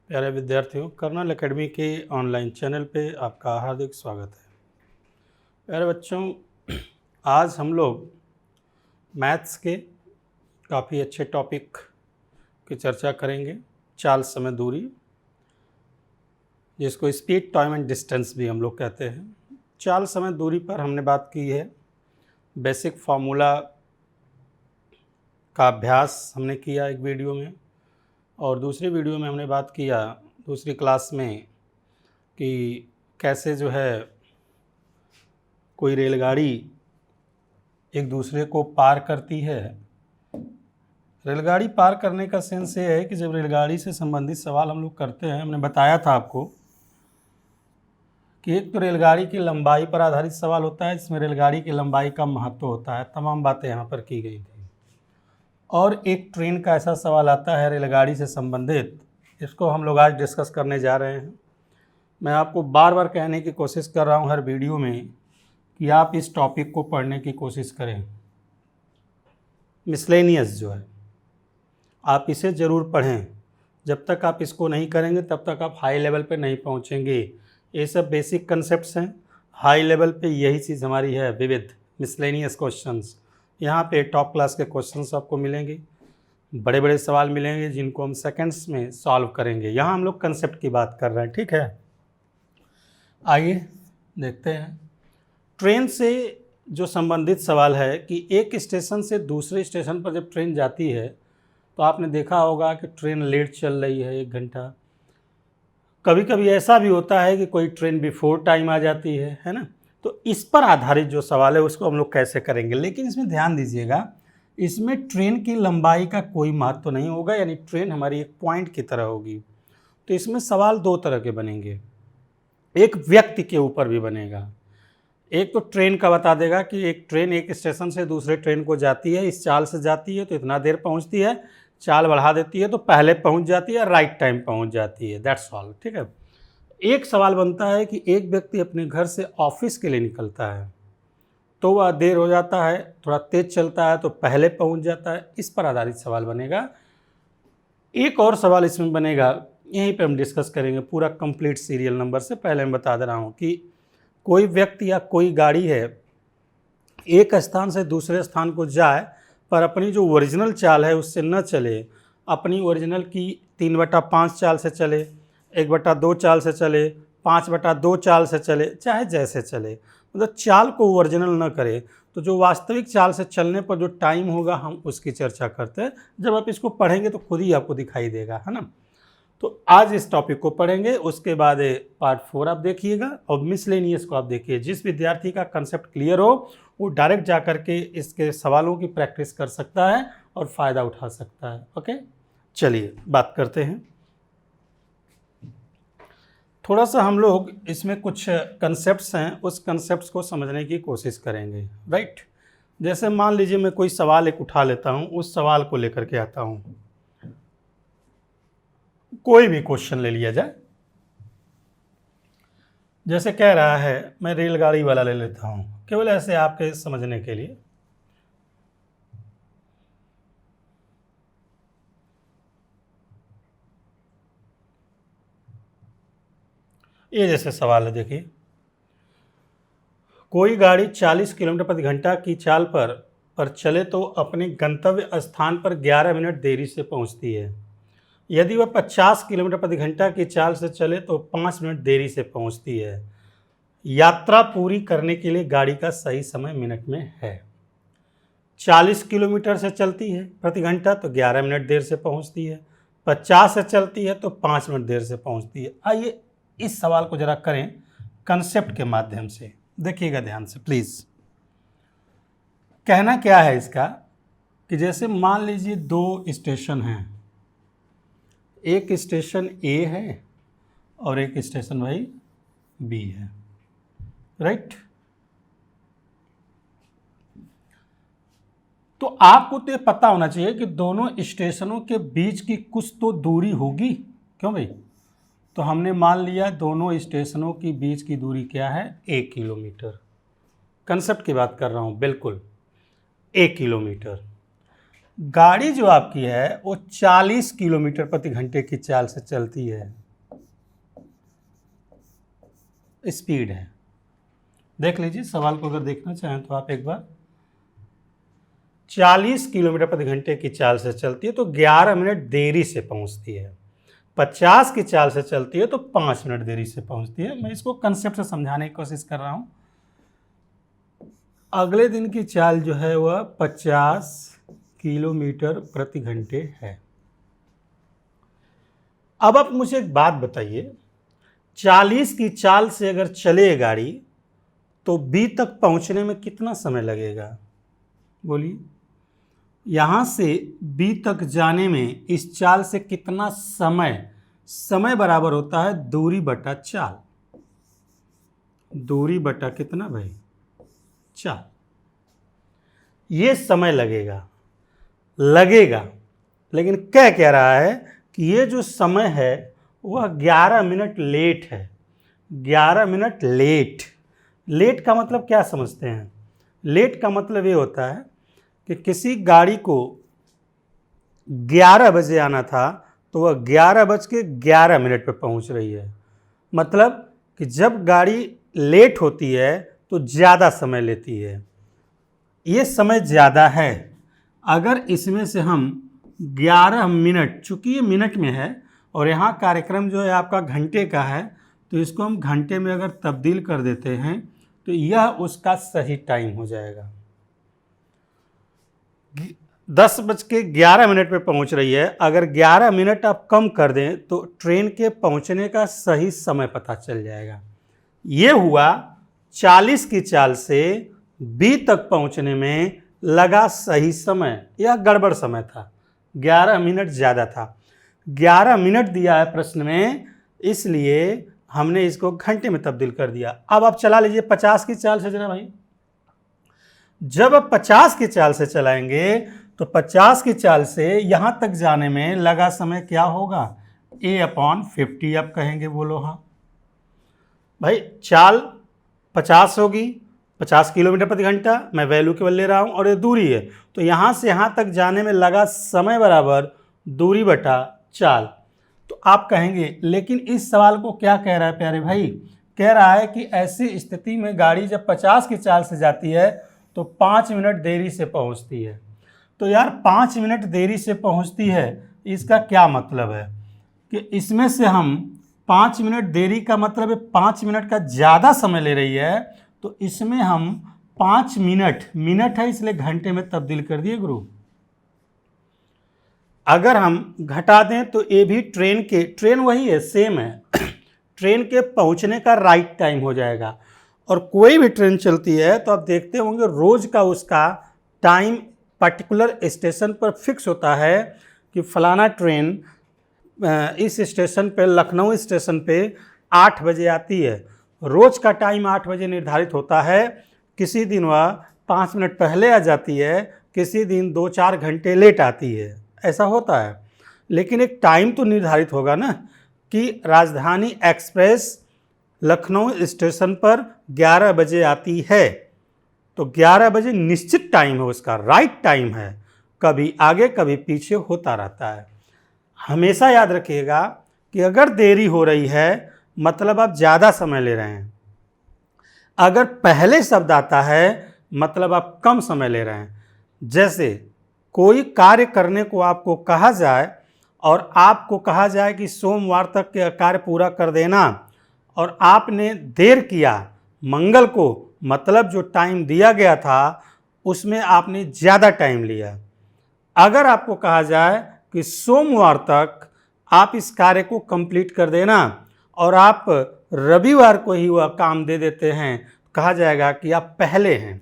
प्यारे विद्यार्थियों, colonel academy के ऑनलाइन चैनल पे आपका हार्दिक स्वागत है। प्यारे बच्चों, आज हम लोग मैथ्स के काफ़ी अच्छे टॉपिक की चर्चा करेंगे। चाल, समय, दूरी, जिसको स्पीड, टाइम एंड डिस्टेंस भी हम लोग कहते हैं। चाल, समय, दूरी पर हमने बात की है। बेसिक फार्मूला का अभ्यास हमने किया एक वीडियो में, और दूसरी वीडियो में हमने बात किया दूसरी क्लास में कि कैसे जो है कोई रेलगाड़ी एक दूसरे को पार करती है। रेलगाड़ी पार करने का सेंस ये है कि जब रेलगाड़ी से संबंधित सवाल हम लोग करते हैं, हमने बताया था आपको कि एक तो रेलगाड़ी की लंबाई पर आधारित सवाल होता है, जिसमें रेलगाड़ी की लंबाई का महत्व होता है। तमाम बातें यहाँ पर की गई थी। और एक ट्रेन का ऐसा सवाल आता है रेलगाड़ी से संबंधित, इसको हम लोग आज डिस्कस करने जा रहे हैं। मैं आपको बार बार कहने की कोशिश कर रहा हूँ हर वीडियो में कि आप इस टॉपिक को पढ़ने की कोशिश करें। मिसलेनियस जो है, आप इसे ज़रूर पढ़ें। जब तक आप इसको नहीं करेंगे तब तक आप हाई लेवल पे नहीं पहुँचेंगे। ये सब बेसिक कंसेप्ट्स हैं। हाई लेवल पे यही चीज़ हमारी है, विविध मिसलेनियस क्वेश्चंस। यहाँ पे टॉप क्लास के क्वेश्चंस आपको मिलेंगे, बड़े बड़े सवाल मिलेंगे जिनको हम सेकंड्स में सॉल्व करेंगे। यहाँ हम लोग कंसेप्ट की बात कर रहे हैं, ठीक है। आइए देखते हैं। ट्रेन से जो संबंधित सवाल है कि एक स्टेशन से दूसरे स्टेशन पर जब ट्रेन जाती है तो आपने देखा होगा कि ट्रेन लेट चल रही है 1 घंटा। कभी कभी ऐसा भी होता है कि कोई ट्रेन बिफोर टाइम आ जाती है ना। तो इस पर आधारित जो सवाल है उसको हम लोग कैसे करेंगे। लेकिन इसमें ध्यान दीजिएगा, इसमें ट्रेन की लंबाई का कोई महत्व तो नहीं होगा, यानी ट्रेन हमारी एक पॉइंट की तरह होगी। तो इसमें सवाल 2 तरह के बनेंगे। एक व्यक्ति के ऊपर भी बनेगा। एक तो ट्रेन का बता देगा कि एक ट्रेन एक स्टेशन से दूसरे ट्रेन को जाती है, इस चाल से जाती है तो इतना देर पहुंचती है, चाल बढ़ा देती है तो पहले पहुंच जाती है, राइट टाइम पहुंच जाती है। दैट्स ऑल, ठीक है। एक सवाल बनता है कि एक व्यक्ति अपने घर से ऑफिस के लिए निकलता है तो वह देर हो जाता है, थोड़ा तेज चलता है तो पहले पहुंच जाता है। इस पर आधारित सवाल बनेगा। एक और सवाल इसमें बनेगा, यहीं पे हम डिस्कस करेंगे पूरा कंप्लीट सीरियल नंबर से। पहले मैं बता दे रहा हूँ कि कोई व्यक्ति या कोई गाड़ी है, एक स्थान से दूसरे स्थान को जाए पर अपनी जो ओरिजिनल चाल है उससे न चले, अपनी ओरिजिनल की 3/5 चाल से चले, 1/2 चाल से चले, 5/2 चाल से चले, चाहे जैसे चले, मतलब चाल को ओरिजिनल न करे, तो जो वास्तविक चाल से चलने पर जो टाइम होगा हम उसकी चर्चा करते हैं। जब आप इसको पढ़ेंगे तो खुद ही आपको दिखाई देगा, है ना। तो आज इस टॉपिक को पढ़ेंगे, उसके बाद पार्ट 4 आप देखिएगा और मिसलेनियस को आप देखिए। जिस विद्यार्थी का कंसेप्ट क्लियर हो वो डायरेक्ट जा करके इसके सवालों की प्रैक्टिस कर सकता है और फ़ायदा उठा सकता है। ओके, चलिए बात करते हैं। थोड़ा सा हम लोग इसमें कुछ कंसेप्ट्स हैं, उस कंसेप्ट्स को समझने की कोशिश करेंगे, राइट। जैसे मान लीजिए मैं कोई सवाल एक उठा लेता हूँ, उस सवाल को लेकर के आता हूँ। कोई भी क्वेश्चन ले लिया जाए, जैसे कह रहा है, मैं रेलगाड़ी वाला ले लेता हूँ केवल ऐसे आपके समझने के लिए। ये जैसे सवाल है, देखिए, कोई गाड़ी 40 किलोमीटर प्रति घंटा की चाल पर चले तो अपने गंतव्य स्थान पर 11 मिनट देरी से पहुंचती है। यदि वह 50 किलोमीटर प्रति घंटा की चाल से चले तो 5 मिनट देरी से पहुंचती है। यात्रा पूरी करने के लिए गाड़ी का सही समय मिनट में है। 40 किलोमीटर से चलती है प्रति घंटा तो 11 मिनट देर से पहुंचती है। 50 से चलती है तो 5 मिनट देर से पहुंचती है। आइए इस सवाल को जरा करें कंसेप्ट के माध्यम से, देखिएगा ध्यान से प्लीज़। कहना क्या है इसका कि जैसे मान लीजिए 2 स्टेशन हैं, एक स्टेशन ए है और एक स्टेशन भाई बी है, राइट। तो आपको तो ये पता होना चाहिए कि दोनों स्टेशनों के बीच की कुछ तो दूरी होगी, क्यों भाई। तो हमने मान लिया दोनों स्टेशनों के बीच की दूरी क्या है, 1 किलोमीटर। कंसेप्ट की बात कर रहा हूँ, बिल्कुल 1 किलोमीटर। गाड़ी जो आपकी है वो 40 किलोमीटर प्रति घंटे की चाल से चलती है। स्पीड है। देख लीजिए सवाल को अगर देखना चाहें तो आप एक बार। 40 किलोमीटर प्रति घंटे की चाल से चलती है तो 11 मिनट देरी से पहुंचती है। 50 की चाल से चलती है तो 5 मिनट देरी से पहुंचती है। मैं इसको कंसेप्ट से समझाने की कोशिश कर रहा हूं। अगले दिन की चाल जो है वह 50 किलोमीटर प्रति घंटे है। अब आप मुझे एक बात बताइए, 40 की चाल से अगर चले गाड़ी तो बी तक पहुंचने में कितना समय लगेगा? बोलिए। यहां से बी तक जाने में इस चाल से कितना समय बराबर होता है दूरी बटा चाल। दूरी बटा कितना भाई? चाल। ये समय लगेगा लेकिन कह रहा है कि ये जो समय है वह 11 मिनट लेट है। 11 मिनट लेट का मतलब क्या समझते हैं? लेट का मतलब ये होता है कि किसी गाड़ी को 11 बजे आना था तो वह 11:11 पर पहुंच रही है। मतलब कि जब गाड़ी लेट होती है तो ज़्यादा समय लेती है। ये समय ज़्यादा है। अगर इसमें से हम 11 मिनट, चूँकि ये मिनट में है और यहाँ कार्यक्रम जो है आपका घंटे का है, तो इसको हम घंटे में अगर तब्दील कर देते हैं तो यह उसका सही टाइम हो जाएगा। 10:11 पे पहुंच रही है। अगर 11 मिनट आप कम कर दें तो ट्रेन के पहुंचने का सही समय पता चल जाएगा। ये हुआ 40 की चाल से बी तक पहुंचने में लगा सही समय। यह गड़बड़ समय था, 11 मिनट ज़्यादा था। 11 मिनट दिया है प्रश्न में, इसलिए हमने इसको घंटे में तब्दील कर दिया। अब आप चला लीजिए 50 की चाल से जरा भाई। जब आप 50 की चाल से चलाएंगे तो 50 की चाल से यहां तक जाने में लगा समय क्या होगा? A/50 आप कहेंगे, बोलो हाँ भाई। चाल 50 होगी, 50 किलोमीटर प्रति घंटा, मैं वैल्यू केवल ले रहा हूं, और ये दूरी है तो यहां से यहां तक जाने में लगा समय बराबर दूरी बटा चाल। तो आप कहेंगे लेकिन इस सवाल को क्या कह रहा है प्यारे भाई? कह रहा है कि ऐसी स्थिति में गाड़ी जब 50 की चाल से जाती है तो 5 मिनट देरी से पहुंचती है। तो यार 5 मिनट देरी से पहुंचती है, इसका क्या मतलब है कि इसमें से हम 5 मिनट देरी का मतलब है 5 मिनट का ज़्यादा समय ले रही है, तो इसमें हम 5 मिनट है इसलिए घंटे में तब्दील कर दिए गुरु। अगर हम घटा दें तो ये भी ट्रेन वही है, सेम है। ट्रेन के पहुंचने का राइट टाइम हो जाएगा। और कोई भी ट्रेन चलती है तो आप देखते होंगे रोज़ का उसका टाइम पर्टिकुलर स्टेशन पर फिक्स होता है कि फलाना ट्रेन इस स्टेशन पे, लखनऊ स्टेशन पे 8 बजे आती है। रोज़ का टाइम 8 बजे निर्धारित होता है। किसी दिन वह 5 मिनट पहले आ जाती है, किसी दिन 2-4 घंटे लेट आती है, ऐसा होता है। लेकिन एक टाइम तो निर्धारित होगा ना कि राजधानी एक्सप्रेस लखनऊ स्टेशन पर 11 बजे आती है, तो 11 बजे निश्चित टाइम है, उसका राइट टाइम है। कभी आगे कभी पीछे होता रहता है। हमेशा याद रखिएगा कि अगर देरी हो रही है मतलब आप ज़्यादा समय ले रहे हैं। अगर पहले शब्द आता है मतलब आप कम समय ले रहे हैं। जैसे कोई कार्य करने को आपको कहा जाए और आपको कहा जाए कि सोमवार तक के कार्य पूरा कर देना, और आपने देर किया मंगल को, मतलब जो टाइम दिया गया था उसमें आपने ज़्यादा टाइम लिया। अगर आपको कहा जाए कि सोमवार तक आप इस कार्य को कंप्लीट कर देना और आप रविवार को ही वह काम दे देते हैं, कहा जाएगा कि आप पहले हैं।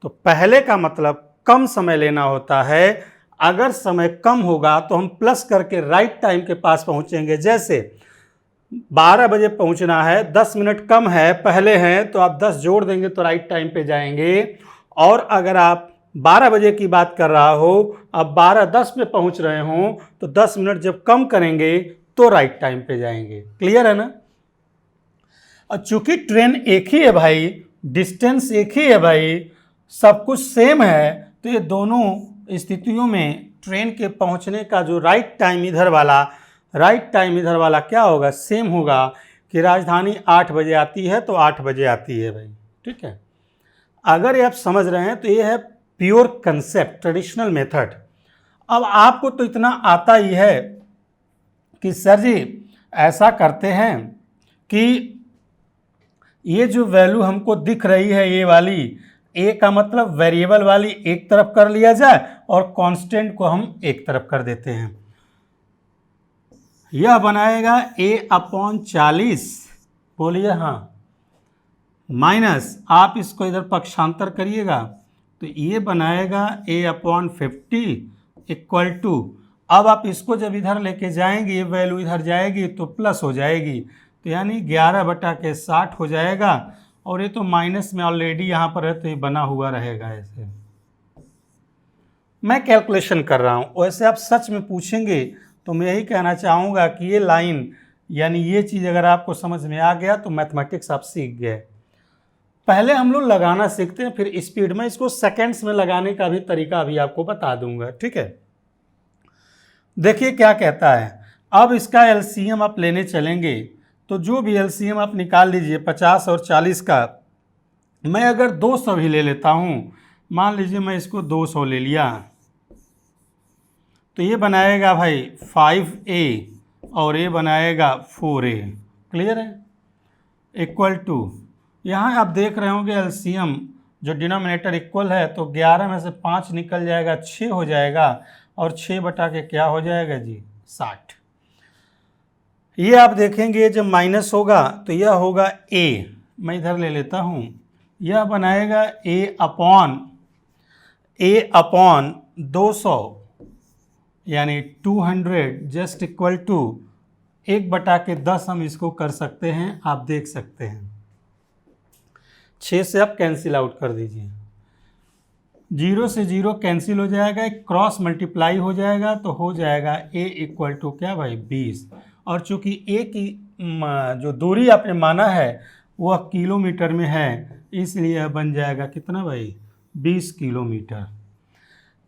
तो पहले का मतलब कम समय लेना होता है। अगर समय कम होगा तो हम प्लस करके राइट टाइम के पास पहुंचेंगे। जैसे 12 बजे पहुंचना है, 10 मिनट कम है, पहले हैं, तो आप 10 जोड़ देंगे तो राइट टाइम पे जाएंगे। और अगर आप 12 बजे की बात कर रहा हो, अब 12:10 पे पहुंच रहे हो, तो 10 मिनट जब कम करेंगे तो राइट टाइम पे जाएंगे। क्लियर है ना? और चूंकि ट्रेन एक ही है भाई, डिस्टेंस एक ही है भाई, सब कुछ सेम है, तो ये दोनों स्थितियों में ट्रेन के पहुंचने का जो राइट टाइम इधर वाला क्या होगा? सेम होगा। कि राजधानी 8 बजे आती है तो 8 बजे आती है भाई, ठीक है। अगर ये आप समझ रहे हैं तो ये है प्योर कंसेप्ट, ट्रेडिशनल मेथड। अब आपको तो इतना आता ही है कि सर जी ऐसा करते हैं कि ये जो वैल्यू हमको दिख रही है ये वाली, ए का मतलब वेरिएबल वाली एक तरफ कर लिया जाए और कांस्टेंट को हम एक तरफ कर देते हैं। यह बनाएगा a/40, बोलिए हाँ, माइनस आप इसको इधर पक्षांतर करिएगा तो ये बनाएगा a/50 इक्वल टू, अब आप इसको जब इधर लेके जाएंगे ये वैल्यू इधर जाएगी तो प्लस हो जाएगी, तो यानी 11/60 हो जाएगा। और ये तो माइनस में ऑलरेडी यहाँ पर है तो ये बना हुआ रहेगा ऐसे। मैं कैलकुलेशन कर रहा हूँ, वैसे आप सच में पूछेंगे तो मैं यही कहना चाहूँगा कि ये लाइन यानी ये चीज़ अगर आपको समझ में आ गया तो मैथमेटिक्स आप सीख गए। पहले हम लोग लगाना सीखते हैं, फिर स्पीड में इसको सेकेंड्स में लगाने का भी तरीका अभी आपको बता दूंगा, ठीक है। देखिए क्या कहता है, अब इसका एलसीएम आप लेने चलेंगे तो जो भी एलसीएम आप निकाल लीजिए 50 और 40 का। मैं अगर 200 भी ले लेता हूँ, मान लीजिए मैं इसको 200 ले लिया तो ये बनाएगा भाई 5a और ये बनाएगा 4a, क्लियर है, इक्वल टू, यहाँ आप देख रहे होंगे एलसीएम जो डिनोमिनेटर इक्वल है तो 11 में से 5 निकल जाएगा 6 हो जाएगा और 6 बटा के क्या हो जाएगा जी 60। ये आप देखेंगे जब माइनस होगा तो यह होगा a, मैं इधर ले लेता हूँ, यह बनाएगा a/200 यानी 200 जस्ट इक्वल टू 1/10 हम इसको कर सकते हैं, आप देख सकते हैं 6 से आप कैंसिल आउट कर दीजिए, 0 से 0 कैंसिल हो जाएगा, एक क्रॉस मल्टीप्लाई हो जाएगा तो हो जाएगा a इक्वल टू क्या भाई 20। और चूंकि a की जो दूरी आपने माना है वह किलोमीटर में है इसलिए यह बन जाएगा कितना भाई 20 किलोमीटर।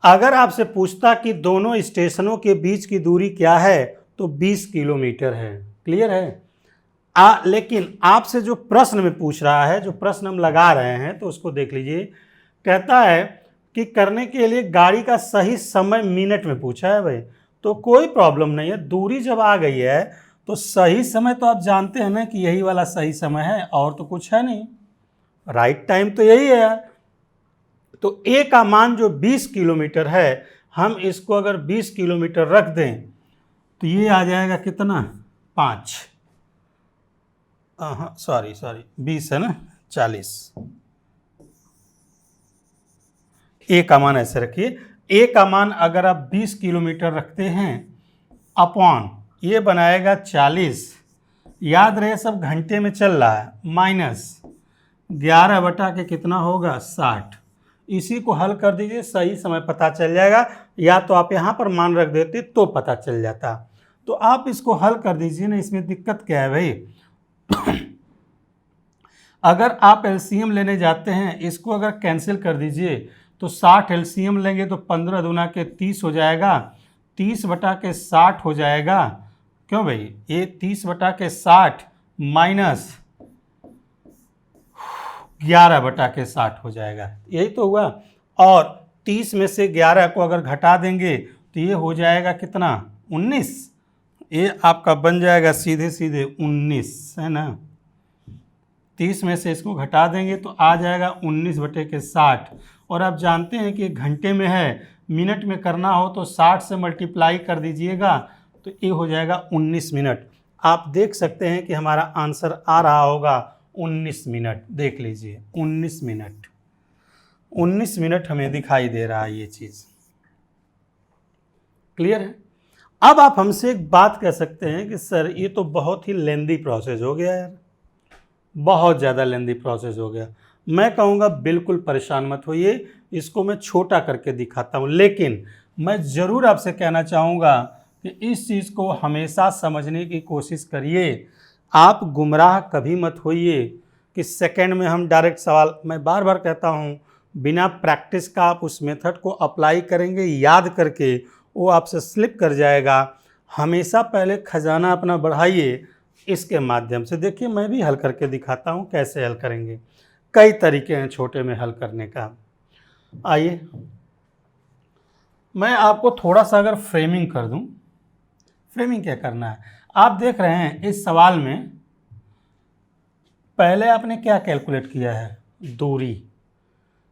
अगर आपसे पूछता कि दोनों स्टेशनों के बीच की दूरी क्या है तो 20 किलोमीटर है, क्लियर है। लेकिन आपसे जो प्रश्न में पूछ रहा है, जो प्रश्न हम लगा रहे हैं तो उसको देख लीजिए, कहता है कि करने के लिए गाड़ी का सही समय मिनट में पूछा है भाई, तो कोई प्रॉब्लम नहीं है, दूरी जब आ गई है तो सही समय तो आप जानते हैं ना कि यही वाला सही समय है और तो कुछ है नहीं, राइट टाइम तो यही है यार। तो ए का मान जो 20 किलोमीटर है, हम इसको अगर 20 किलोमीटर रख दें तो ये आ जाएगा कितना 5, हाँ सॉरी 20 है ना 40, ए का मान ऐसे रखिए, ए का मान अगर आप 20 किलोमीटर रखते हैं अपॉन ये बनाएगा 40, याद रहे सब घंटे में चल रहा है, माइनस 11 बटा के कितना होगा 60। इसी को हल कर दीजिए, सही समय पता चल जाएगा, या तो आप यहाँ पर मान रख देते तो पता चल जाता। तो आप इसको हल कर दीजिए ना, इसमें दिक्कत क्या है भाई अगर आप एलसीएम लेने जाते हैं, इसको अगर कैंसिल कर दीजिए तो 60 एलसीएम लेंगे तो 15 दूना के 30 हो जाएगा, 30 बटा के 60 हो जाएगा, क्यों भाई ये 30 बटा के 60 माइनस 11 बटा के 60 हो जाएगा, यही तो हुआ। और 30 में से 11 को अगर घटा देंगे तो ये हो जाएगा कितना 19, ये आपका बन जाएगा सीधे सीधे 19 है ना। 30 में से इसको घटा देंगे तो आ जाएगा 19 बटे के 60। और आप जानते हैं कि घंटे में है, मिनट में करना हो तो 60 से मल्टीप्लाई कर दीजिएगा तो ये हो जाएगा 19 मिनट। आप देख सकते हैं कि हमारा आंसर आ रहा होगा 19 मिनट, देख लीजिए 19 मिनट, 19 मिनट हमें दिखाई दे रहा है ये चीज़, क्लियर है। अब आप हमसे एक बात कह सकते हैं कि सर ये तो बहुत ही लेंदी प्रोसेस हो गया यार, बहुत ज़्यादा लेंदी प्रोसेस हो गया। मैं कहूँगा बिल्कुल परेशान मत होइए, इसको मैं छोटा करके दिखाता हूँ, लेकिन मैं ज़रूर आपसे कहना चाहूँगा कि इस चीज़ को हमेशा समझने की कोशिश करिए। आप गुमराह कभी मत होइए कि सेकंड में हम डायरेक्ट सवाल, मैं बार बार कहता हूँ बिना प्रैक्टिस का आप उस मेथड को अप्लाई करेंगे याद करके वो आपसे स्लिप कर जाएगा। हमेशा पहले खजाना अपना बढ़ाइए, इसके माध्यम से। देखिए मैं भी हल करके दिखाता हूँ कैसे हल करेंगे। कई तरीके हैं छोटे में हल करने का। आइए मैं आपको थोड़ा सा अगर फ्रेमिंग कर दूं। फ्रेमिंग क्या करना है, आप देख रहे हैं इस सवाल में पहले आपने क्या कैलकुलेट किया है, दूरी।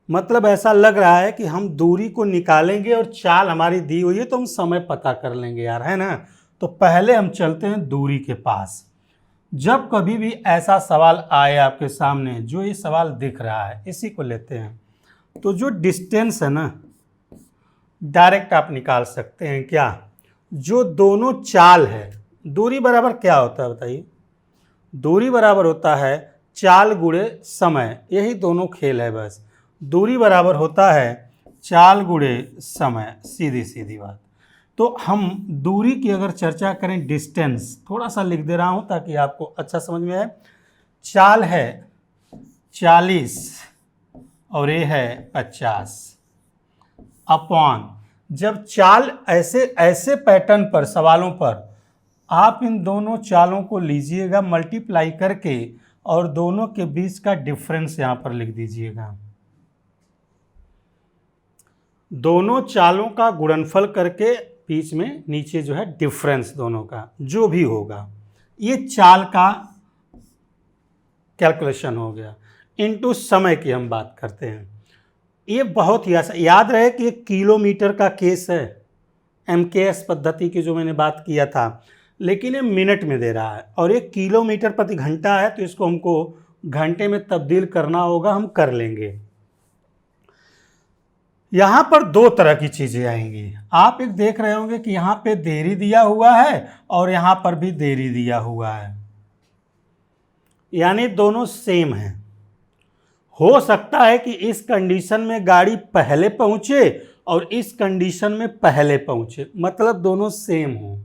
मतलब ऐसा लग रहा है कि हम दूरी को निकालेंगे और चाल हमारी दी हुई है तो हम समय पता कर लेंगे यार, है ना। तो पहले हम चलते हैं दूरी के पास। जब कभी भी ऐसा सवाल आए आपके सामने, जो ये सवाल दिख रहा है इसी को लेते हैं, तो जो डिस्टेंस है ना डायरेक्ट आप निकाल सकते हैं। क्या, जो दोनों चाल है, दूरी बराबर क्या होता है बताइए, दूरी बराबर होता है चाल गुणे समय, यही दोनों खेल है बस। दूरी बराबर होता है चाल गुणे समय, सीधी सीधी बात। तो हम दूरी की अगर चर्चा करें, डिस्टेंस थोड़ा सा लिख दे रहा हूं ताकि आपको अच्छा समझ में आए। चाल है 40 और ये है 50 अपॉन, जब चाल ऐसे ऐसे पैटर्न पर सवालों पर आप इन दोनों चालों को लीजिएगा मल्टीप्लाई करके और दोनों के बीच का डिफरेंस यहां पर लिख दीजिएगा। दोनों चालों का गुणनफल करके बीच में नीचे जो है डिफरेंस दोनों का जो भी होगा, ये चाल का कैलकुलेशन हो गया। इनटू समय की हम बात करते हैं। ये बहुत ही याद रहे कि ये किलोमीटर का केस है, एमकेएस पद्धति की जो मैंने बात किया था, लेकिन ये मिनट में दे रहा है और ये किलोमीटर प्रति घंटा है, तो इसको हमको घंटे में तब्दील करना होगा, हम कर लेंगे। यहां पर दो तरह की चीजें आएंगी। आप एक देख रहे होंगे कि यहां पे देरी दिया हुआ है और यहां पर भी देरी दिया हुआ है, यानी दोनों सेम हैं। हो सकता है कि इस कंडीशन में गाड़ी पहले पहुंचे और इस कंडीशन में पहले पहुंचे, मतलब दोनों सेम हो।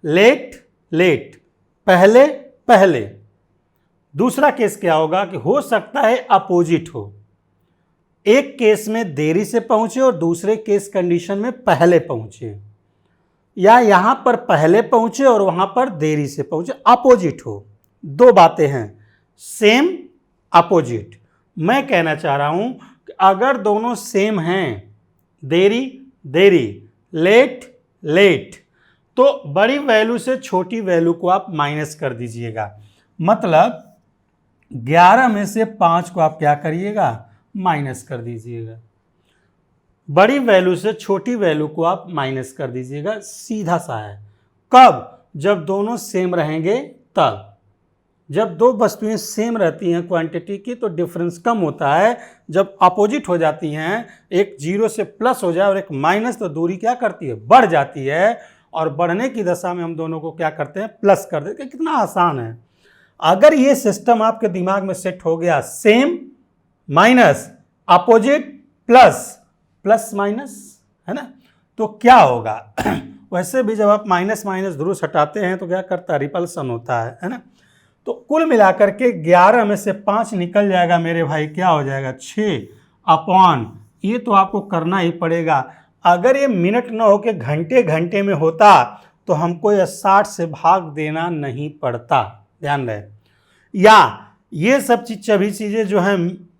लेट लेट, पहले पहले। दूसरा केस क्या होगा कि हो सकता है अपोजिट हो, एक केस में देरी से पहुंचे और दूसरे केस कंडीशन में पहले पहुंचे, या यहां पर पहले पहुंचे और वहां पर देरी से पहुंचे, अपोजिट हो। दो बातें हैं, सेम अपोजिट। मैं कहना चाह रहा हूं कि अगर दोनों सेम हैं, देरी देरी, लेट लेट, तो बड़ी वैल्यू से छोटी वैल्यू को आप माइनस कर दीजिएगा। मतलब 11 में से 5 को आप क्या करिएगा, माइनस कर दीजिएगा। बड़ी वैल्यू से छोटी वैल्यू को आप माइनस कर दीजिएगा, सीधा सा है। कब, जब दोनों सेम रहेंगे तब। जब दो वस्तुएं सेम रहती हैं क्वांटिटी की तो डिफरेंस कम होता है। जब अपोजिट हो जाती हैं, एक जीरो से प्लस हो जाए और एक माइनस, तो दूरी क्या करती है, बढ़ जाती है। और बढ़ने की दशा में हम दोनों को क्या करते हैं, प्लस कर देते हैं। कितना आसान है। अगर ये सिस्टम आपके दिमाग में सेट हो गया, same minus opposite plus, plus minus, है ना, तो क्या होगा वैसे भी जब आप माइनस माइनस ध्रुव हटाते हैं तो क्या करता है, रिपल्सन होता है ना। तो कुल मिलाकर के 11 में से 5 निकल जाएगा मेरे भाई, क्या हो जाएगा, 6 अपॉन, ये तो आपको करना ही पड़ेगा। अगर ये मिनट न होके घंटे घंटे में होता तो हमको यह 60 से भाग देना नहीं पड़ता, ध्यान रहे। या ये सब सभी चीज़ें जो हैं,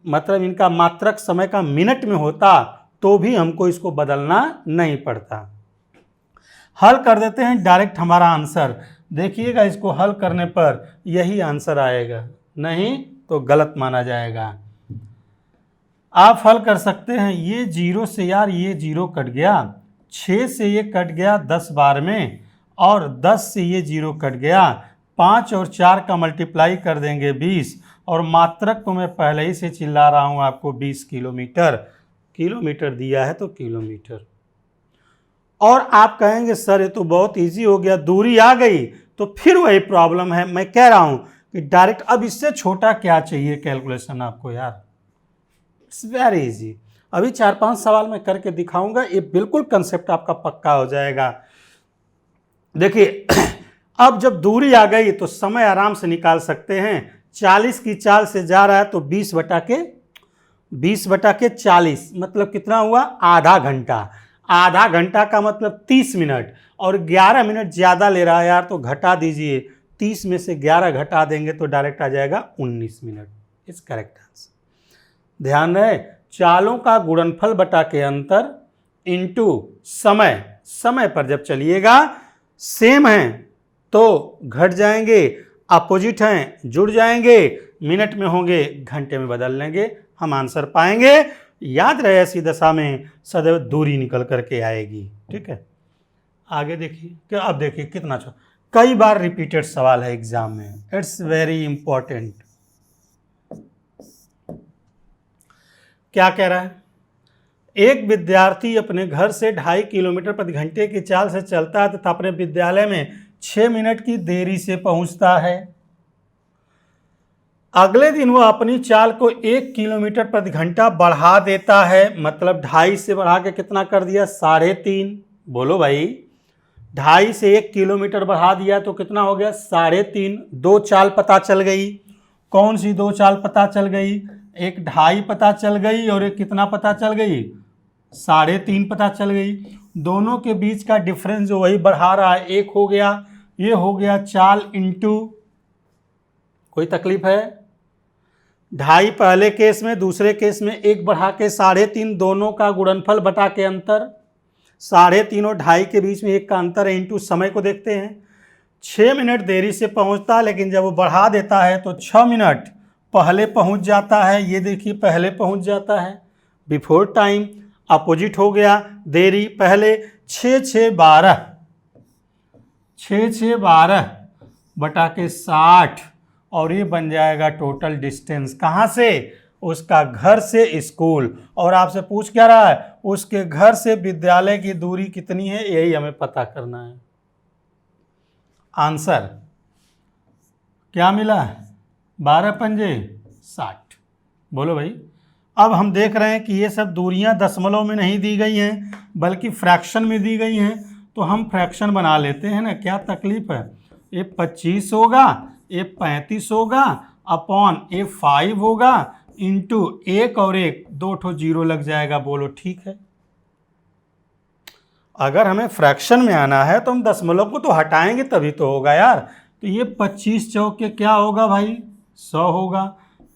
मतलब इनका मात्रक समय का मिनट में होता तो भी हमको इसको बदलना नहीं पड़ता। हल कर देते हैं डायरेक्ट हमारा आंसर। देखिएगा इसको हल करने पर यही आंसर आएगा, नहीं तो गलत माना जाएगा। आप हल कर सकते हैं। ये जीरो से यार ये जीरो कट गया, 6 से ये कट गया 10 बार में, और 10 से ये जीरो कट गया। 5 और 4 का मल्टीप्लाई कर देंगे 20, और मात्रक तो मैं पहले ही से चिल्ला रहा हूँ आपको 20 किलोमीटर। किलोमीटर दिया है तो किलोमीटर। और आप कहेंगे सर ये तो बहुत इजी हो गया, दूरी आ गई, तो फिर वही प्रॉब्लम है। मैं कह रहा हूँ कि डायरेक्ट, अब इससे छोटा क्या चाहिए कैलकुलेशन आपको यार, इट्स वेरी इजी। अभी 4-5 सवाल मैं करके दिखाऊंगा, ये बिल्कुल कंसेप्ट आपका पक्का हो जाएगा। देखिए अब जब दूरी आ गई तो समय आराम से निकाल सकते हैं। 40 की चाल से जा रहा है तो 20 बटा के 40, मतलब कितना हुआ, आधा घंटा। आधा घंटा का मतलब 30 मिनट, और 11 मिनट ज़्यादा ले रहा है यार, तो घटा दीजिए 30 में से 11 घटा देंगे तो डायरेक्ट आ जाएगा 19 मिनट। इस करेक्ट आंसर। ध्यान रहे, चालों का गुणनफल बटा के अंतर इंटू समय, समय पर जब चलिएगा सेम है तो घट जाएंगे, अपोजिट हैं जुड़ जाएंगे, मिनट में होंगे घंटे में बदल लेंगे, हम आंसर पाएंगे। याद रहे ऐसी दशा में सदैव दूरी निकल करके आएगी। ठीक है, आगे देखिए क्या, अब देखिए कितना अच्छा, कई बार रिपीटेड सवाल है एग्जाम में, इट्स वेरी इंपॉर्टेंट। क्या कह रहा है, एक विद्यार्थी अपने घर से 2.5 किलोमीटर प्रति घंटे की चाल से चलता है तथा अपने विद्यालय में 6 मिनट की देरी से पहुंचता है। अगले दिन वह अपनी चाल को 1 किलोमीटर प्रति घंटा बढ़ा देता है, मतलब 2.5 से बढ़ा के कितना कर दिया, 3.5। बोलो भाई, 2.5 से 1 किलोमीटर बढ़ा दिया तो कितना हो गया, 3.5। दो चाल पता चल गई, कौन सी दो चाल पता चल गई, एक 2.5 पता चल गई और एक कितना पता चल गई, 3.5 पता चल गई। दोनों के बीच का डिफरेंस जो वही बढ़ा रहा है, एक हो गया, ये हो गया चाल इंटू, कोई तकलीफ है, 2.5 पहले केस में, दूसरे केस में 1 बढ़ा के 3.5, दोनों का गुणनफल बटा के अंतर, 3.5 और 2.5 के बीच में 1 का अंतर है, इंटू समय को देखते हैं। 6 मिनट देरी से पहुंचता है, लेकिन जब वो बढ़ा देता है तो 6 मिनट पहले पहुंच जाता है। ये देखिए पहले पहुंच जाता है, बिफोर टाइम, अपोजिट हो गया, देरी पहले, 6×6=12, 6×6=12 बटा के 60, और ये बन जाएगा टोटल डिस्टेंस, कहाँ से, उसका घर से स्कूल। और आपसे पूछ क्या रहा है, उसके घर से विद्यालय की दूरी कितनी है, यही हमें पता करना है। आंसर क्या मिला, 12×5=60। बोलो भाई, अब हम देख रहे हैं कि ये सब दूरियां दशमलव में नहीं दी गई हैं बल्कि फ्रैक्शन में दी गई हैं, तो हम फ्रैक्शन बना लेते हैं ना, क्या तकलीफ है। ये 25 होगा, ये 35 होगा, अपॉन ये 5 होगा, इंटू 1 और 1, 2 ठो जीरो लग जाएगा। बोलो ठीक है। अगर हमें फ्रैक्शन में आना है तो हम दशमलव को तो हटाएंगे तभी तो होगा यार। तो ये 25 चौके क्या होगा भाई, 100 होगा,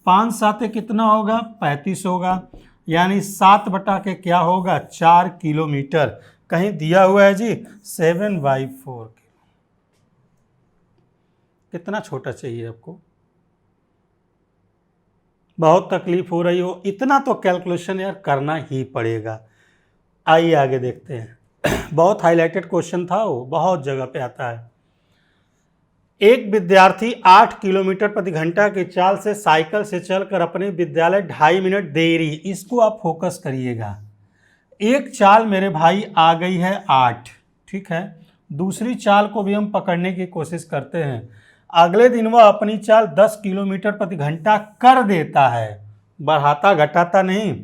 5×7 कितना होगा, 35 होगा, यानी 7 बटा के क्या होगा, 4 किलोमीटर। कहीं दिया हुआ है जी 7/4। कितना छोटा चाहिए आपको, बहुत तकलीफ हो रही हो, इतना तो कैलकुलेशन यार करना ही पड़ेगा। आइए आगे देखते हैं। बहुत हाईलाइटेड क्वेश्चन था वो, बहुत जगह पे आता है। एक विद्यार्थी 8 किलोमीटर प्रति घंटा की चाल से साइकिल से चलकर अपने विद्यालय 2.5 मिनट देरी, इसको आप फोकस करिएगा। एक चाल मेरे भाई आ गई है 8, ठीक है, दूसरी चाल को भी हम पकड़ने की कोशिश करते हैं। अगले दिन वह अपनी चाल 10 किलोमीटर प्रति घंटा कर देता है, बढ़ाता घटाता नहीं,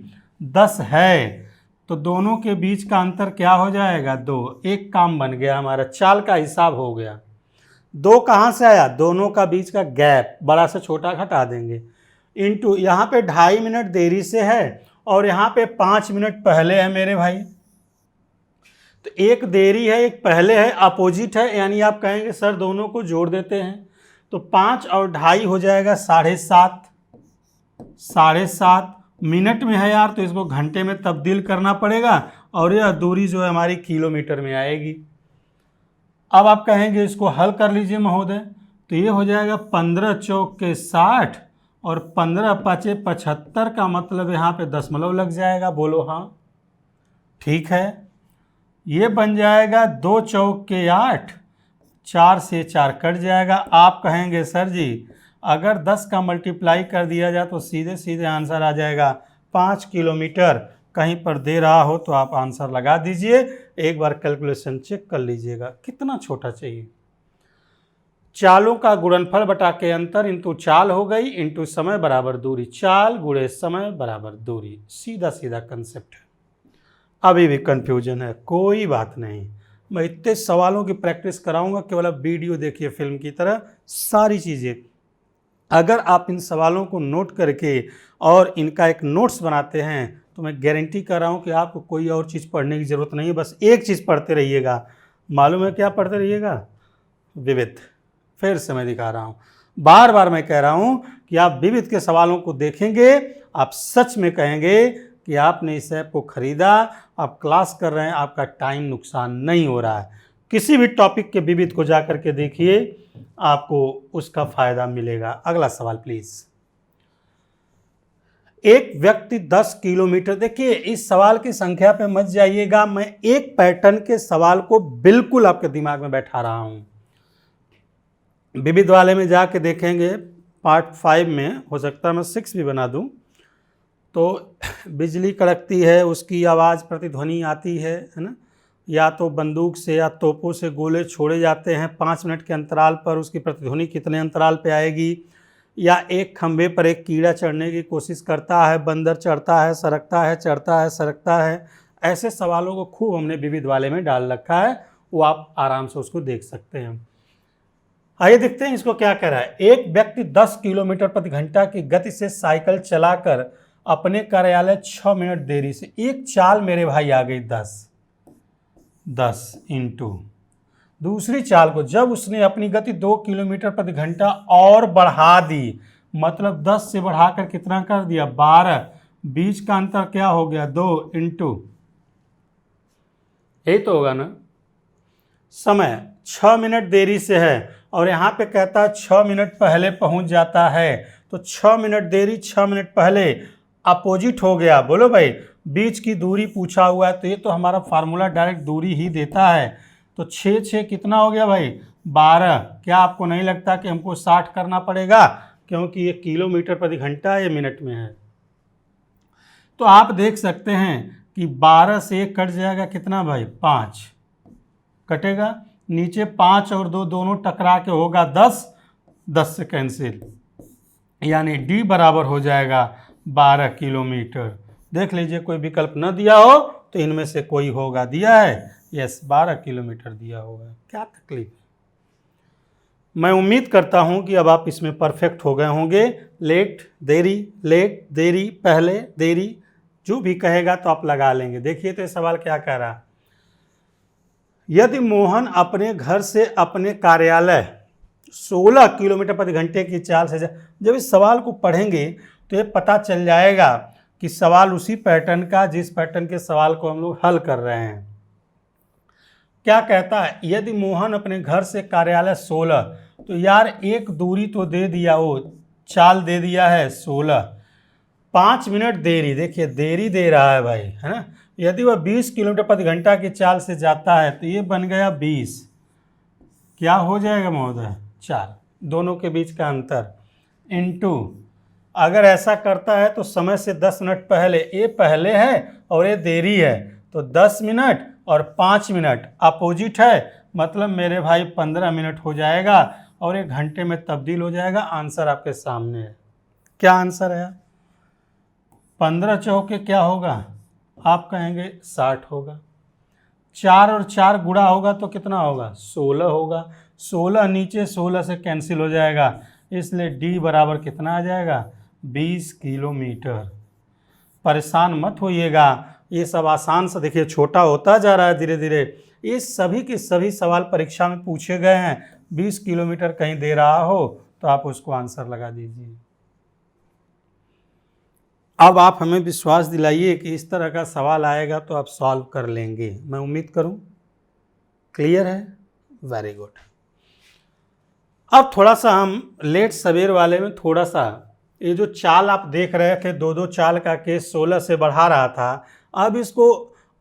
10 है, तो दोनों के बीच का अंतर क्या हो जाएगा, 2। एक काम बन गया हमारा, चाल का हिसाब हो गया। 2 कहाँ से आया, दोनों का बीच का गैप, बड़ा से छोटा घटा देंगे, इंटू यहाँ पे 2.5 मिनट देरी से है और यहाँ पे 5 मिनट पहले है मेरे भाई, तो एक देरी है एक पहले है, अपोजिट है, यानी आप कहेंगे सर दोनों को जोड़ देते हैं, तो 5 और 2.5 हो जाएगा 7.5, 7.5 मिनट में है यार, तो इसको घंटे में तब्दील करना पड़ेगा और यह दूरी जो है हमारी किलोमीटर में आएगी। अब आप कहेंगे इसको हल कर लीजिए महोदय, तो ये हो जाएगा 15 चौके 60 और 15 5 75 का मतलब यहाँ पे दशमलव लग जाएगा। बोलो हाँ ठीक है। ये बन जाएगा 2 चौके 8, 4 से 4 कट जाएगा। आप कहेंगे सर जी अगर 10 का मल्टीप्लाई कर दिया जाए तो सीधे सीधे आंसर आ जाएगा 5 किलोमीटर। कहीं पर दे रहा हो तो आप आंसर लगा दीजिए, एक बार कैलकुलेशन चेक कर लीजिएगा कितना छोटा चाहिए। चालों का गुणनफल बटा के अंतर इंटू चाल हो गई, इंटू समय बराबर दूरी, चाल गुणे समय बराबर दूरी, सीधा सीधा कंसेप्ट है। अभी भी कंफ्यूजन है, कोई बात नहीं, मैं इतने सवालों की प्रैक्टिस कराऊंगा, केवल आप वीडियो देखिए फिल्म की तरह, सारी चीज़ें अगर आप इन सवालों को नोट करके और इनका एक नोट्स बनाते हैं तो मैं गारंटी कर रहा हूँ कि आपको कोई और चीज़ पढ़ने की ज़रूरत नहीं है, बस एक चीज़ पढ़ते रहिएगा। मालूम है क्या पढ़ते रहिएगा, विविध, फिर से मैं दिखा रहा हूँ, बार बार मैं कह रहा हूँ कि आप विविध के सवालों को देखेंगे, आप सच में कहेंगे कि आपने इस ऐप को खरीदा, आप क्लास कर रहे हैं, आपका टाइम नुकसान नहीं हो रहा है। किसी भी टॉपिक के विविध को जा करके देखिए, आपको उसका फायदा मिलेगा। अगला सवाल प्लीज। एक व्यक्ति 10 किलोमीटर, देखिए इस सवाल की संख्या पे मत जाइएगा, मैं एक पैटर्न के सवाल को बिल्कुल आपके दिमाग में बैठा रहा हूं। विविध वाले में जाके देखेंगे, पार्ट 5 में, हो सकता है मैं 6 भी बना दूं, तो बिजली कड़कती है, उसकी आवाज़ प्रतिध्वनि आती है ना, या तो बंदूक से या तोपों से गोले छोड़े जाते हैं 5 मिनट के अंतराल पर, उसकी प्रतिध्वनि कितने अंतराल पे आएगी, या एक खंभे पर एक कीड़ा चढ़ने की कोशिश करता है, बंदर चढ़ता है, सरकता है, चढ़ता है, सरकता है। ऐसे सवालों को खूब हमने विविध वाले में डाल रखा है, वो आप आराम से उसको देख सकते हैं। आइए देखते हैं इसको क्या कह रहा है। एक व्यक्ति 10 किलोमीटर प्रति घंटा की गति से साइकिल चलाकर अपने कार्यालय 6 मिनट देरी से, एक चाल मेरे भाई आ गई 10 इंटू दूसरी चाल को जब उसने अपनी गति 2 किलोमीटर प्रति घंटा और बढ़ा दी, मतलब 10 से बढ़ाकर कितना कर दिया 12, बीच का अंतर क्या हो गया 2 इंटू, यही तो होगा ना। समय 6 मिनट देरी से है और यहाँ पे कहता है 6 मिनट पहले पहुंच जाता है, तो 6 मिनट देरी 6 मिनट पहले अपोजिट हो गया। बोलो भाई, बीच की दूरी पूछा हुआ है, तो ये तो हमारा फार्मूला डायरेक्ट दूरी ही देता है। तो 6 कितना हो गया भाई 12। क्या आपको नहीं लगता कि हमको 60 करना पड़ेगा, क्योंकि ये किलोमीटर प्रति घंटा ये मिनट में है। तो आप देख सकते हैं कि 12 से 1 कट जाएगा, कितना भाई 5 कटेगा, नीचे 5 और 2 दोनों टकरा के होगा 10 से कैंसिल, यानी डी बराबर हो जाएगा 12 किलोमीटर। देख लीजिए कोई विकल्प न दिया हो तो इनमें से कोई होगा, दिया है यस 12 किलोमीटर दिया होगा। क्या तकलीफ है। मैं उम्मीद करता हूं कि अब आप इसमें परफेक्ट हो गए होंगे। लेट देरी पहले देरी, जो भी कहेगा तो आप लगा लेंगे। देखिए तो ये सवाल क्या कह रहा है। यदि मोहन अपने घर से अपने कार्यालय 16 किलोमीटर प्रति घंटे की चाल से जब इस सवाल को पढ़ेंगे तो ये पता चल जाएगा कि सवाल उसी पैटर्न का जिस पैटर्न के सवाल को हम लोग हल कर रहे हैं। क्या कहता है, यदि मोहन अपने घर से कार्यालय 16, तो यार एक दूरी तो दे दिया, वो चाल दे दिया है 16, 5 मिनट देरी, देखिए देरी दे रहा है भाई, है ना। यदि वह 20 किलोमीटर प्रति घंटा की चाल से जाता है तो ये बन गया 20, क्या हो जाएगा महोदय 4, दोनों के बीच का अंतर, इनटू अगर ऐसा करता है तो समय से 10 मिनट पहले, ये पहले है और ये देरी है, तो 10 मिनट और 5 मिनट अपोजिट है, मतलब मेरे भाई 15 मिनट हो जाएगा और 1 घंटे में तब्दील हो जाएगा। आंसर आपके सामने है। क्या आंसर है? 15 चौके क्या होगा, आप कहेंगे 60 होगा, 4 और 4 गुणा होगा तो कितना होगा 16 होगा, 16 नीचे 16 से कैंसिल हो जाएगा, इसलिए डी बराबर कितना आ जाएगा 20 किलोमीटर। परेशान मत होइएगा, ये सब आसान से, देखिए छोटा होता जा रहा है धीरे धीरे। ये सभी के सभी सवाल परीक्षा में पूछे गए हैं। 20 किलोमीटर कहीं दे रहा हो तो आप उसको आंसर लगा दीजिए। अब आप हमें विश्वास दिलाइए कि इस तरह का सवाल आएगा तो आप सॉल्व कर लेंगे, मैं उम्मीद करूं। क्लियर है? Very good. अब थोड़ा सा हम लेट सवेर वाले में थोड़ा सा, ये जो चाल आप देख रहे थे 2-2 चाल का केस 16 से बढ़ा रहा था, अब इसको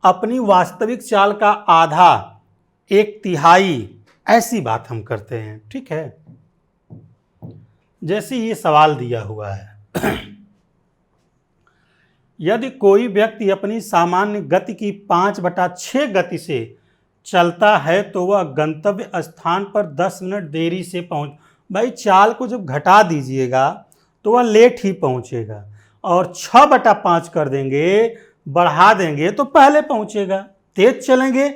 अपनी वास्तविक चाल का आधा, 1/3 ऐसी बात हम करते हैं, ठीक है। जैसे ये सवाल दिया हुआ है यदि कोई व्यक्ति अपनी सामान्य गति की 5/6 गति से चलता है तो वह गंतव्य स्थान पर 10 मिनट देरी से पहुंच, भाई चाल को जब घटा दीजिएगा तो वह लेट ही पहुंचेगा, और 6/5 कर देंगे, बढ़ा देंगे तो पहले पहुंचेगा। तेज चलेंगे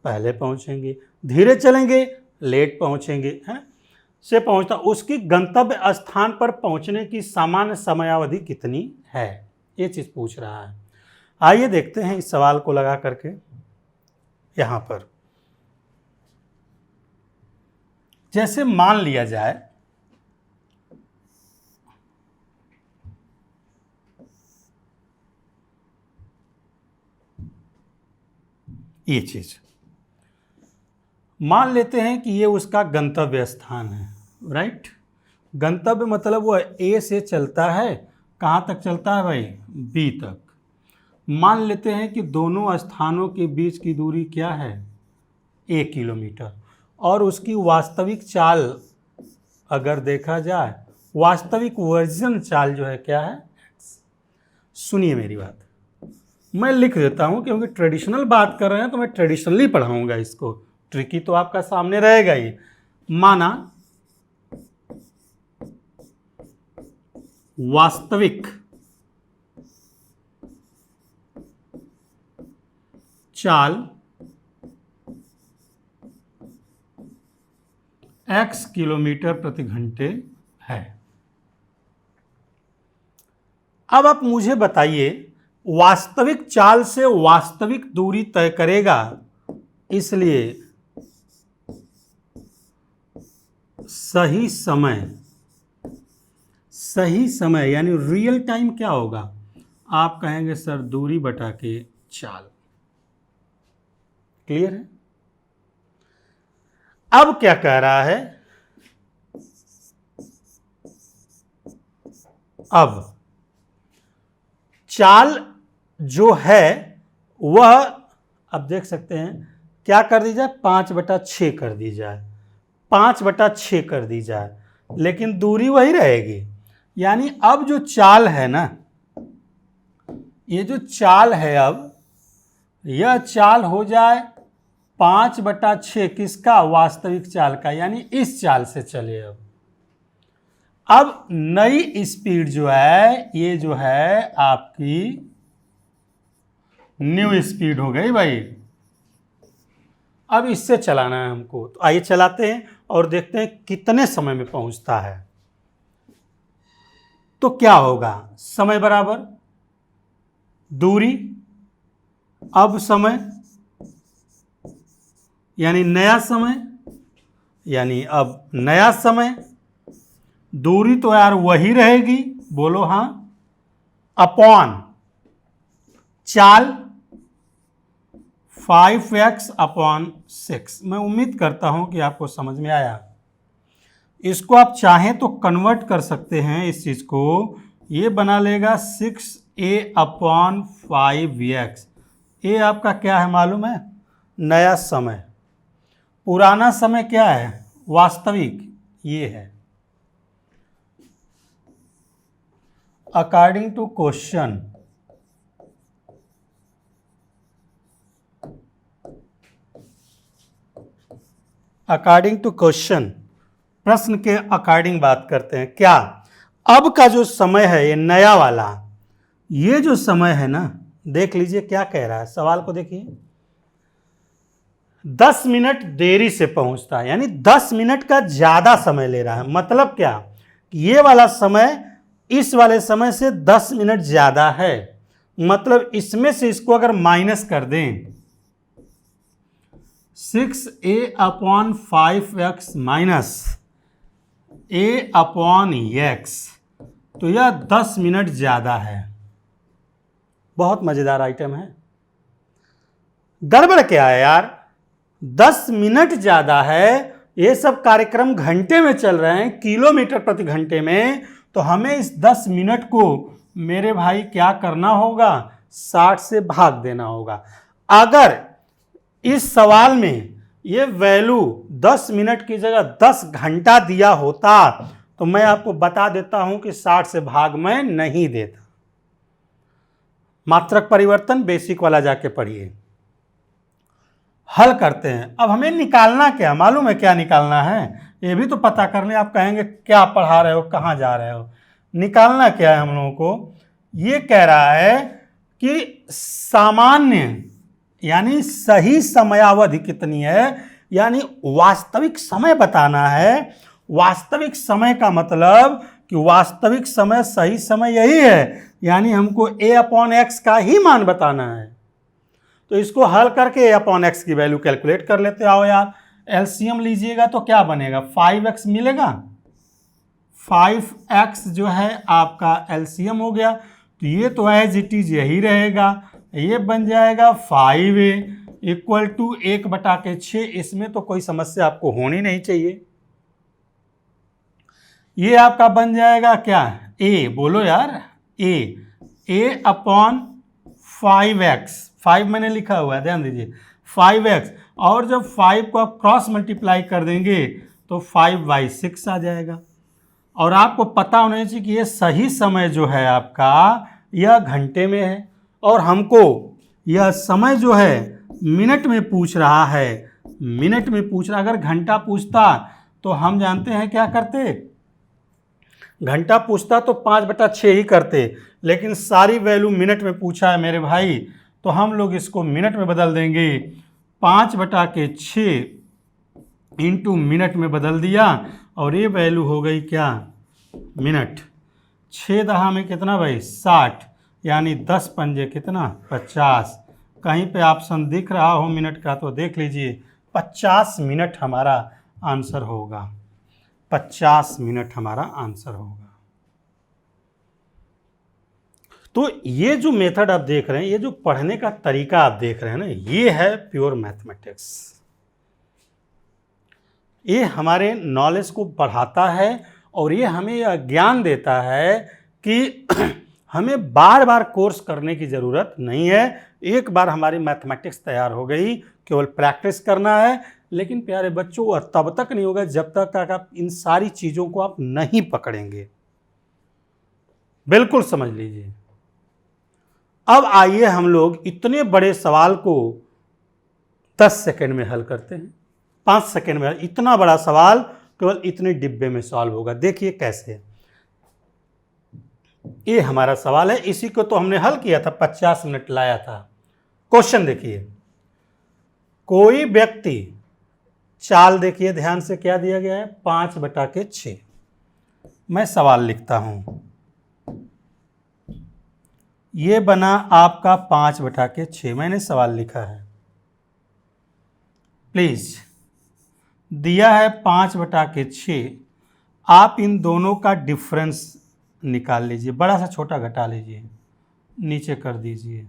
पहले पहुंचेंगे, धीरे चलेंगे लेट पहुंचेंगे, है से पहुंचता। उसकी गंतव्य स्थान पर पहुंचने की सामान्य समयावधि कितनी है, ये चीज़ पूछ रहा है। आइए देखते हैं इस सवाल को लगा करके। यहाँ पर जैसे मान लिया जाए ये चीज, मान लेते हैं कि ये उसका गंतव्य स्थान है, राइट। गंतव्य मतलब वो ए से चलता है, कहाँ तक चलता है भाई, बी तक। मान लेते हैं कि दोनों स्थानों के बीच की दूरी क्या है, 1 किलोमीटर, और उसकी वास्तविक चाल अगर देखा जाए, वास्तविक वर्जन चाल जो है क्या है, सुनिए मेरी बात, मैं लिख देता हूं क्योंकि ट्रेडिशनल बात कर रहे हैं तो मैं ट्रेडिशनली पढ़ाऊंगा इसको, ट्रिकी तो आपका सामने रहेगा ही। माना वास्तविक चाल x किलोमीटर प्रति घंटे है। अब आप मुझे बताइए, वास्तविक चाल से वास्तविक दूरी तय करेगा, इसलिए सही समय यानी रियल टाइम क्या होगा, आप कहेंगे सर दूरी बटा के चाल। क्लियर है। अब क्या कह रहा है, अब चाल जो है वह, अब देख सकते हैं क्या कर दी जाए, 5/6 कर दी जाए, 5/6 कर दी जाए, लेकिन दूरी वही रहेगी। यानी अब जो चाल है ना, ये जो चाल है, अब यह चाल हो जाए 5/6 किसका, वास्तविक चाल का, यानी इस चाल से चले। अब नई स्पीड जो है, ये जो है आपकी न्यू स्पीड हो गई भाई। अब इससे चलाना है हमको, तो आइए चलाते हैं और देखते हैं कितने समय में पहुंचता है। तो क्या होगा, समय बराबर दूरी, अब समय यानी नया समय, यानी अब नया समय, दूरी तो यार वही रहेगी, बोलो हाँ, अपॉन चाल 5x/6। मैं उम्मीद करता हूं कि आपको समझ में आया। इसको आप चाहें तो कन्वर्ट कर सकते हैं, इस चीज को ये बना लेगा 6a/5x। ये आपका क्या है मालूम है, नया समय। पुराना समय क्या है, वास्तविक, ये है। अकॉर्डिंग टू क्वेश्चन, प्रश्न के अकॉर्डिंग बात करते हैं। क्या अब का जो समय है, ये नया वाला, ये जो समय है ना, देख लीजिए क्या कह रहा है, सवाल को देखिए। 10 मिनट देरी से पहुंचता है, यानी 10 मिनट का ज्यादा समय ले रहा है। मतलब क्या, ये वाला समय इस वाले समय से 10 मिनट ज्यादा है। मतलब इसमें से इसको अगर माइनस कर दें, 6a/5x माइनस a/x, तो यह 10 मिनट ज्यादा है। बहुत मजेदार आइटम है। गड़बड़ क्या है यार, 10 मिनट ज्यादा है, ये सब कार्यक्रम घंटे में चल रहे हैं, किलोमीटर प्रति घंटे में, तो हमें इस 10 मिनट को मेरे भाई क्या करना होगा, 60 से भाग देना होगा। अगर इस सवाल में ये वैल्यू 10 मिनट की जगह 10 घंटा दिया होता तो मैं आपको बता देता हूं कि 60 से भाग मैं नहीं देता। मात्रक परिवर्तन बेसिक वाला जाके पढ़िए। हल करते हैं। अब हमें निकालना क्या, मालूम है क्या निकालना है, ये भी तो पता कर लें। आप कहेंगे क्या पढ़ा रहे हो, कहाँ जा रहे हो। निकालना क्या है हम लोगों को, ये कह रहा है कि सामान्य यानी सही समयावधि कितनी है, यानी वास्तविक समय बताना है। वास्तविक समय का मतलब कि वास्तविक समय, सही समय यही है, यानी हमको a/x का ही मान बताना है। तो इसको हल करके a/x की वैल्यू कैलकुलेट कर लेते आओ यार। एलसीएम लीजिएगा तो क्या बनेगा, 5x मिलेगा, 5x जो है आपका एलसीएम हो गया, तो ये तो एज इट इज यही रहेगा, ये बन जाएगा 5a इक्वल टू 1/6। इसमें तो कोई समस्या आपको होनी नहीं चाहिए। ये आपका बन जाएगा क्या, a, बोलो यार, a अपॉन 5x, 5 मैंने लिखा हुआ है ध्यान दीजिए, 5x, और जब 5 को आप क्रॉस मल्टीप्लाई कर देंगे तो 5/6 आ जाएगा। और आपको पता होना चाहिए कि ये सही समय जो है आपका यह घंटे में है, और हमको यह समय जो है मिनट में पूछ रहा है, मिनट में पूछ रहा। अगर घंटा पूछता तो हम जानते हैं क्या करते, घंटा पूछता तो 5/6 ही करते, लेकिन सारी वैल्यू मिनट में पूछा है मेरे भाई, तो हम लोग इसको मिनट में बदल देंगे। 5/6 इंटू मिनट में बदल दिया, और ये वैल्यू हो गई क्या, मिनट। 6 दहा में कितना भाई, 60, यानी 10 पंजे कितना, 50। कहीं पे ऑप्शन दिख रहा हो मिनट का तो देख लीजिए, 50 मिनट हमारा आंसर होगा, 50 मिनट हमारा आंसर होगा। तो ये जो मेथड आप देख रहे हैं, ये जो पढ़ने का तरीका आप देख रहे हैं ना, ये है प्योर मैथमेटिक्स। ये हमारे नॉलेज को बढ़ाता है, और ये हमें यह ज्ञान देता है कि हमें बार बार कोर्स करने की ज़रूरत नहीं है। एक बार हमारी मैथमेटिक्स तैयार हो गई, केवल प्रैक्टिस करना है। लेकिन प्यारे बच्चों, वह तब तक नहीं होगा जब तक आप इन सारी चीज़ों को आप नहीं पकड़ेंगे। बिल्कुल समझ लीजिए। अब आइए हम लोग इतने बड़े सवाल को 10 सेकंड में हल करते हैं, 5 सेकंड में। इतना बड़ा सवाल केवल इतने डिब्बे में सॉल्व होगा। देखिए कैसे, ये हमारा सवाल है, इसी को तो हमने हल किया था, 50 मिनट लाया था। क्वेश्चन देखिए, कोई व्यक्ति, चाल देखिए ध्यान से, क्या दिया गया है, 5/6। मैं सवाल लिखता हूं, ये बना आपका 5/6, मैंने सवाल लिखा है। प्लीज, दिया है 5/6, आप इन दोनों का डिफरेंस निकाल लीजिए, बड़ा सा छोटा घटा लीजिए, नीचे कर दीजिए।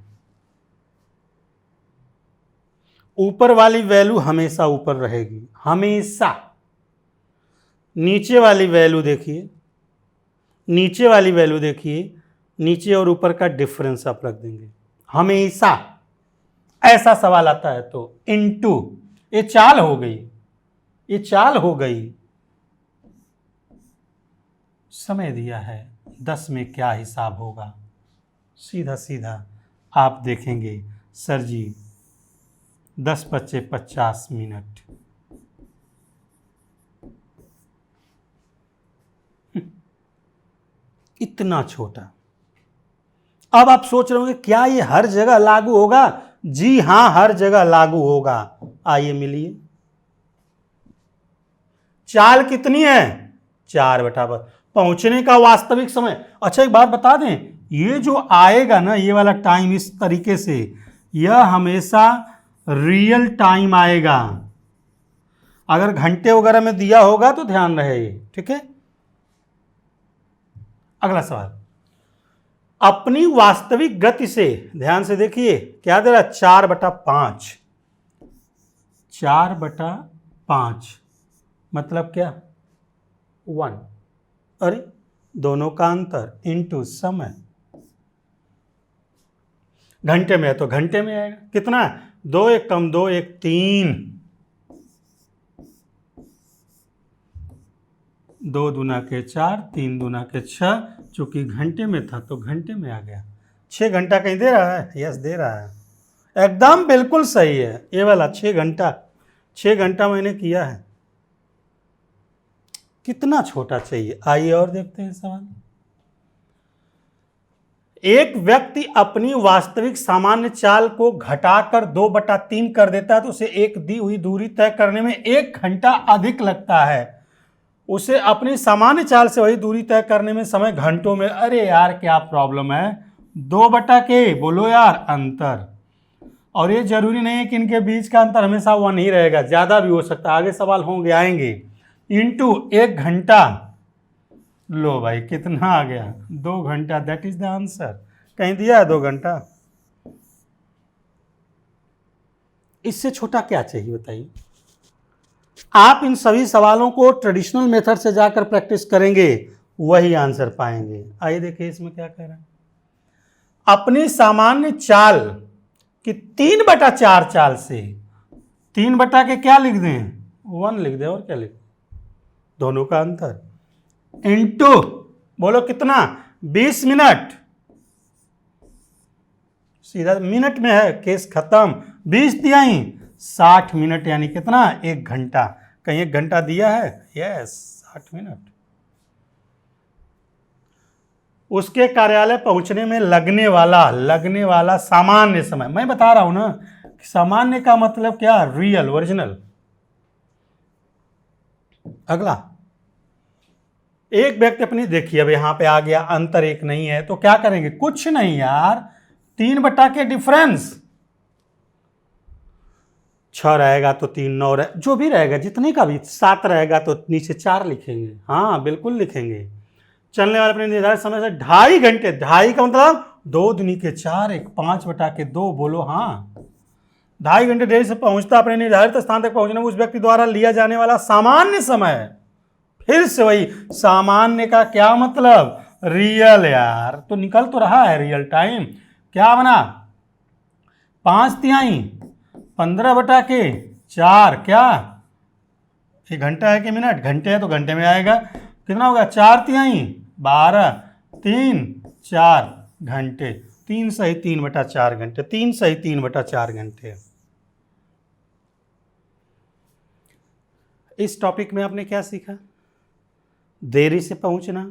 ऊपर वाली वैल्यू हमेशा ऊपर रहेगी, हमेशा। नीचे वाली वैल्यू देखिए, नीचे वाली वैल्यू देखिए, नीचे और ऊपर का डिफरेंस आप रख देंगे हमेशा। ऐसा सवाल आता है तो इनटू, ये चाल हो गई, ये चाल हो गई। समय दिया है 10 में क्या हिसाब होगा, सीधा सीधा आप देखेंगे, सर जी 10 बच्चे 50 मिनट। इतना छोटा। अब आप सोच रहे होंगे क्या ये हर जगह लागू होगा? जी हां, हर जगह लागू होगा। आइए मिलिए, चाल कितनी है, 4/5। पहुंचने का वास्तविक समय, अच्छा एक बात बता दें, ये जो आएगा ना, ये वाला टाइम इस तरीके से, यह हमेशा रियल टाइम आएगा। अगर घंटे वगैरह में दिया होगा तो ध्यान रहे, ठीक है। अगला सवाल, अपनी वास्तविक गति से, ध्यान से देखिए क्या दे रहा, 4/5। 4/5 मतलब क्या, 1। अरे दोनों का अंतर इनटू समय। घंटे में है तो घंटे में आएगा, कितना, 2 1 कम 2 1 3, 2 दूना के 4, 3 दूना के 6, चूंकि घंटे में था तो घंटे में आ गया। 6 घंटा कहीं दे रहा है, यस दे रहा है, एकदम बिल्कुल सही है। ये वाला 6 घंटा, 6 घंटा मैंने किया है। कितना छोटा चाहिए। आइए और देखते हैं सवाल। एक व्यक्ति अपनी वास्तविक सामान्य चाल को घटाकर 2/3 कर देता है तो उसे एक दी हुई दूरी तय करने में 1 घंटा अधिक लगता है। उसे अपनी सामान्य चाल से वही दूरी तय करने में समय घंटों में। अरे यार क्या प्रॉब्लम है, 2/के बोलो यार अंतर, और ये जरूरी नहीं है कि इनके बीच का अंतर हमेशा 1 ही रहेगा, ज़्यादा भी हो सकता है, आगे सवाल होंगे आएंगे। इंटू 1 घंटा, लो भाई कितना आ गया 2 घंटा, दैट इज द आंसर। कहीं दिया है 2 घंटा? इससे छोटा क्या चाहिए बताइए? आप इन सभी सवालों को ट्रेडिशनल मेथड से जाकर प्रैक्टिस करेंगे, वही आंसर पाएंगे। आइए देखिए इसमें क्या कह रहा है। अपनी सामान्य चाल कि 3/4 चाल से 3 बटा के क्या लिख दें? 1 लिख दें, और क्या लिख दें? दोनों का अंतर इंटू, बोलो कितना? 20 मिनट। सीधा मिनट में है, केस खत्म। 20 तिहाई 60 मिनट, यानी कितना? 1 घंटा। कहीं 1 घंटा दिया है? Yes, 60 minute. उसके कार्यालय पहुंचने में लगने वाला सामान्य समय, मैं बता रहा हूं ना, सामान्य का मतलब क्या? Real, original. अगला, एक व्यक्ति अपनी, देखिए अब यहां पे आ गया अंतर 1 नहीं है, तो क्या करेंगे? कुछ नहीं यार, 3 बटा के डिफरेंस, 6 रहेगा तो 3, 9 जो भी रहेगा, जितने का भी, 7 रहेगा तो नीचे 4 लिखेंगे। हाँ बिल्कुल लिखेंगे। चलने वाले अपने निर्धारित समय से 2.5 घंटे, 2.5 का मतलब 2 दूनी के 4, 1 5 बटा के 2, बोलो हाँ। 2.5 घंटे देरी से पहुंचता अपने निर्धारित स्थान तक पहुंचने में उस व्यक्ति द्वारा लिया जाने वाला सामान्य समय। फिर से वही, सामान्य का क्या मतलब? रियल यार, तो निकल तो रहा है रियल टाइम। क्या बना? 5 तिहाई 15 बटा के 4, क्या 1 घंटा है कि मिनट? घंटे है तो घंटे में आएगा। कितना होगा? 4 तिहाई 12, 3 4 घंटे, 3 सही 3/4 घंटे, 3 सही 3/4 घंटे। इस टॉपिक में आपने क्या सीखा? देरी से पहुंचना,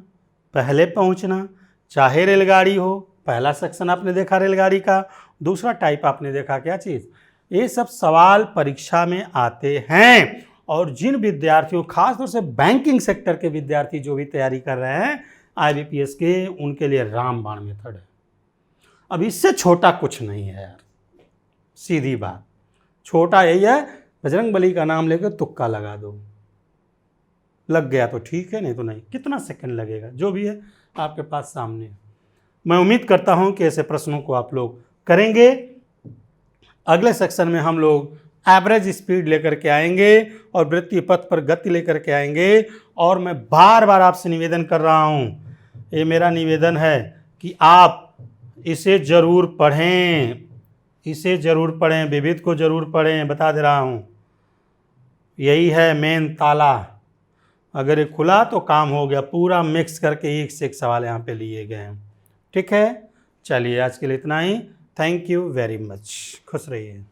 पहले पहुंचना, चाहे रेलगाड़ी हो। पहला सेक्शन आपने देखा रेलगाड़ी का, दूसरा टाइप आपने देखा क्या चीज़? ये सब सवाल परीक्षा में आते हैं, और जिन विद्यार्थियों, खासतौर से बैंकिंग सेक्टर के विद्यार्थी जो भी तैयारी कर रहे हैं IBPS के, उनके लिए रामबाण मेथड है। अब इससे छोटा कुछ नहीं है यार, सीधी बात। छोटा यही है, बजरंगबली का नाम लेकर तुक्का लगा दो, लग गया तो ठीक है, नहीं तो नहीं। कितना सेकंड लगेगा? जो भी है आपके पास सामने है। मैं उम्मीद करता हूं कि ऐसे प्रश्नों को आप लोग करेंगे। अगले सेक्शन में हम लोग एवरेज स्पीड लेकर के आएंगे और वृत्तीय पथ पर गति लेकर के आएंगे। और मैं बार बार आपसे निवेदन कर रहा हूं, ये मेरा निवेदन है कि आप इसे जरूर पढ़ें, इसे जरूर पढ़ें, विविध को जरूर पढ़ें। बता दे रहा हूं, यही है मेन ताला। अगर ये खुला तो काम हो गया, पूरा मिक्स करके एक से एक सवाल यहाँ पे लिए गए हैं। ठीक है, चलिए आज के लिए इतना ही। थैंक यू वेरी मच, खुश रहिए।